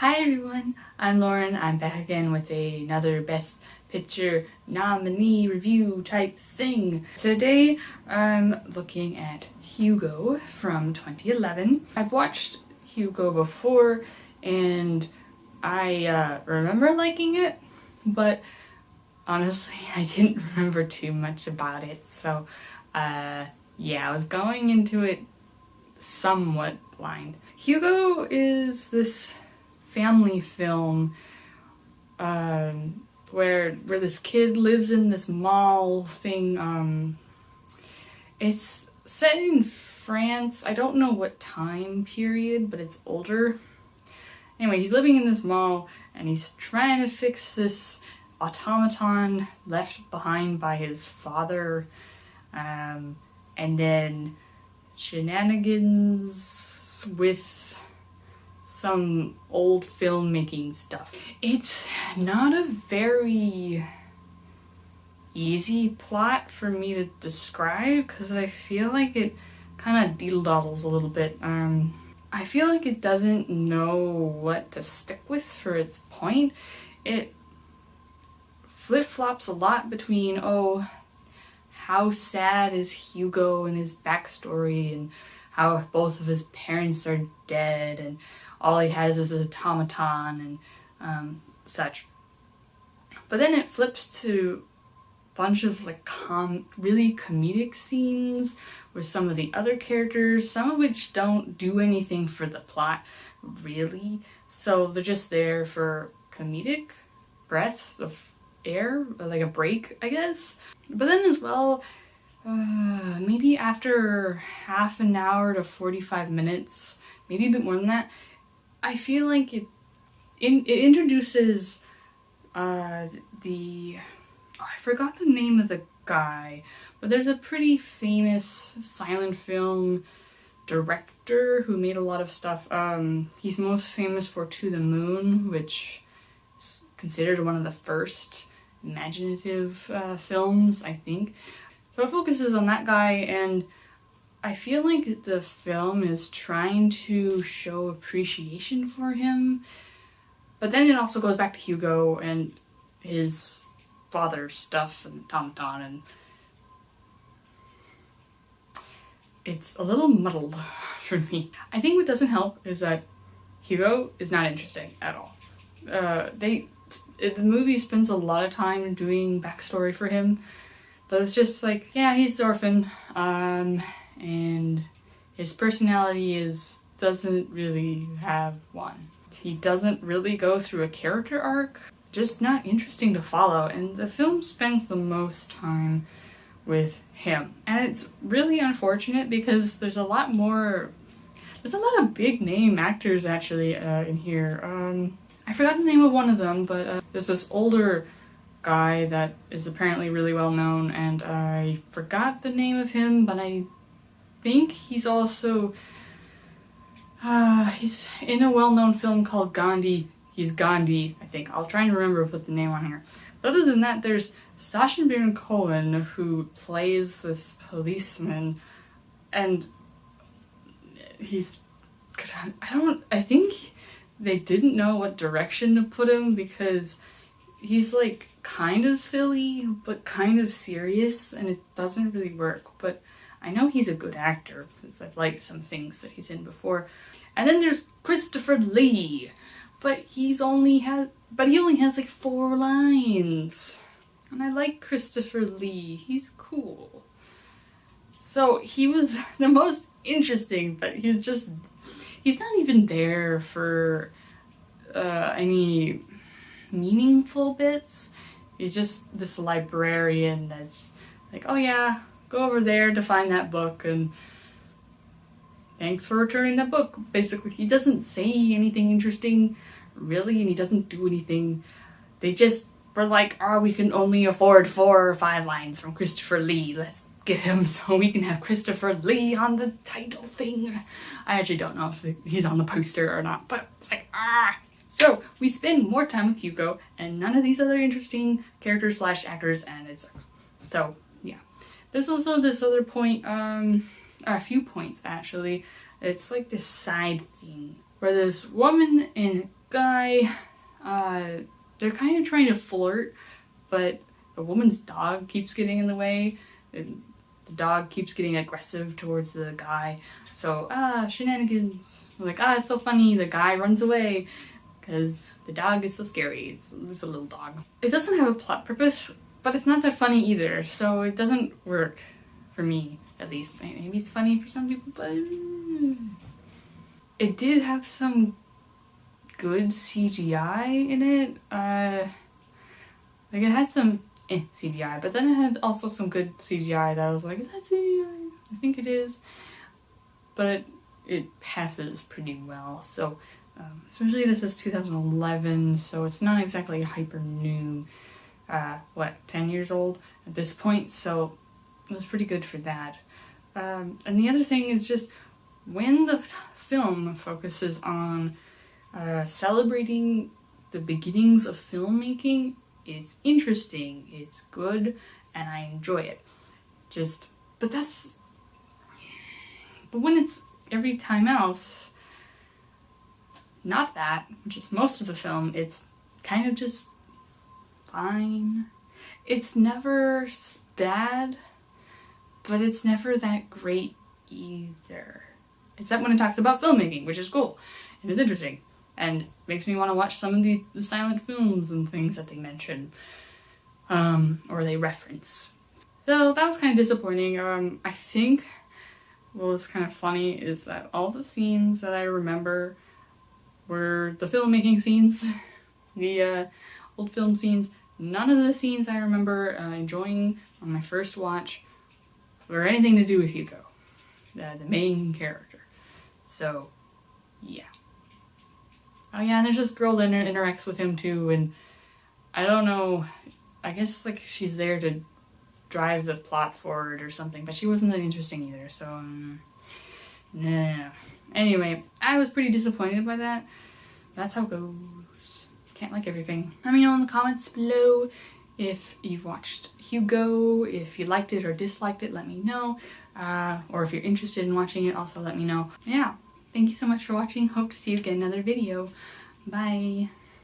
Hi everyone, I'm Lauren. I'm back again with another Best Picture nominee review type thing. Today I'm looking at Hugo from 2011. I've watched Hugo before and I remember liking it, but honestly I didn't remember too much about it. So yeah, I was going into it somewhat blind. Hugo is this family film where this kid lives in this mall thing. It's set in France. I don't know what time period, but it's older. Anyway, he's living in this mall and he's trying to fix this automaton left behind by his father. And then shenanigans with some old filmmaking stuff. It's not a very easy plot for me to describe because I feel like it kind of deedle-doddles a little bit. I feel like it doesn't know what to stick with for its point. It flip-flops a lot between, oh, how sad is Hugo and his backstory and how both of his parents are dead and all he has is an automaton and such. But then it flips to a bunch of like really comedic scenes with some of the other characters, some of which don't do anything for the plot, really. So they're just there for comedic breath of air, like a break, I guess. But then as well, maybe after half an hour to 45 minutes, maybe a bit more than that, I feel like it introduces I forgot the name of the guy, but there's a pretty famous silent film director who made a lot of stuff. He's most famous for To the Moon, which is considered one of the first imaginative films, I think. So it focuses on that guy, and I feel like the film is trying to show appreciation for him, but then it also goes back to Hugo and his father's stuff and automaton, and it's a little muddled for me. I think what doesn't help is that Hugo is not interesting at all. The movie spends a lot of time doing backstory for him, but it's just like, yeah, he's an orphan, and his personality doesn't really have one. He doesn't really go through a character arc, just not interesting to follow, and the film spends the most time with him. And it's really unfortunate because there's a lot of big name actors actually in here. I forgot the name of one of them, but there's this older guy that is apparently really well known, and I forgot the name of him, but I think he's also he's in a well-known film called Gandhi. He's Gandhi, I think. I'll try and remember to put the name on here. But other than that, there's Sacha Baron Cohen, who plays this policeman, and I think they didn't know what direction to put him because he's like kind of silly but kind of serious, and it doesn't really work. But I know he's a good actor because I've liked some things that he's in before. And then there's Christopher Lee, but he only has like 4 lines. And I like Christopher Lee. He's cool. So he was the most interesting, but he's not even there for any meaningful bits. He's just this librarian that's like, oh yeah, go over there to find that book, and thanks for returning that book. Basically, he doesn't say anything interesting, really, and he doesn't do anything. They just were like, oh, we can only afford 4 or 5 lines from Christopher Lee. Let's get him so we can have Christopher Lee on the title thing. I actually don't know if he's on the poster or not, but it's like, ah. So we spend more time with Hugo and none of these other interesting characters / actors, and it's so yeah. There's also this other point, a few points actually. It's like this side thing where this woman in guy, they're kind of trying to flirt, but the woman's dog keeps getting in the way, and the dog keeps getting aggressive towards the guy. So, shenanigans. Like, it's so funny, the guy runs away because the dog is so scary. It's a little dog. It doesn't have a plot purpose, but it's not that funny either, so it doesn't work for me, at least. Maybe it's funny for some people, but it did have some good CGI in it. Like, it had some CGI, but then it had also some good CGI that I was like, is that CGI? I think it is. But it passes pretty well. So, especially this is 2011, so it's not exactly hyper new. 10 years old at this point, so it was pretty good for that. And the other thing is just when the film focuses on celebrating the beginnings of filmmaking, it's interesting, it's good, and I enjoy it. But when it's every time else, not that, which is most of the film, it's kind of just fine. It's never bad, but it's never that great either. Except when it talks about filmmaking, which is cool, and it's interesting, and makes me want to watch some of the silent films and things that they mention, or they reference. So that was kind of disappointing. I think what was kind of funny is that all the scenes that I remember were the filmmaking scenes, the old film scenes. None of the scenes I remember enjoying on my first watch were anything to do with Hugo, the main character. So, yeah. Oh yeah, and there's this girl that interacts with him too, and I don't know, I guess like she's there to drive the plot forward or something, but she wasn't that interesting either, so no. Anyway, I was pretty disappointed by that. That's how it goes. Can't like everything. Let me know in the comments below if you've watched Hugo, if you liked it or disliked it, let me know. Or if you're interested in watching it, also let me know. Yeah, thank you so much for watching. Hope to see you again in another video. Bye.